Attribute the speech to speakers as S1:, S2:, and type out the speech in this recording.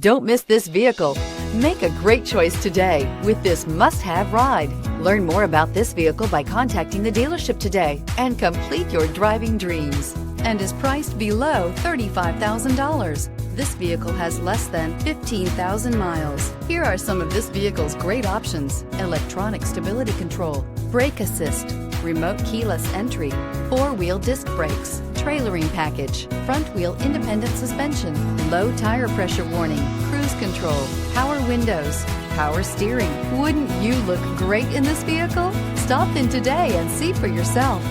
S1: Don't miss this vehicle. Make a great choice today with this must-have ride. Learn more about this vehicle by contacting the dealership today and complete your driving dreams, and is priced below $35,000. This vehicle has less than 15,000 miles. Here are some of this vehicle's great options: electronic stability control, brake assist, remote keyless entry, four-wheel disc brakes, trailering package, front wheel independent suspension, low tire pressure warning, cruise control, power windows, power steering. Wouldn't you look great in this vehicle? Stop in today and see for yourself.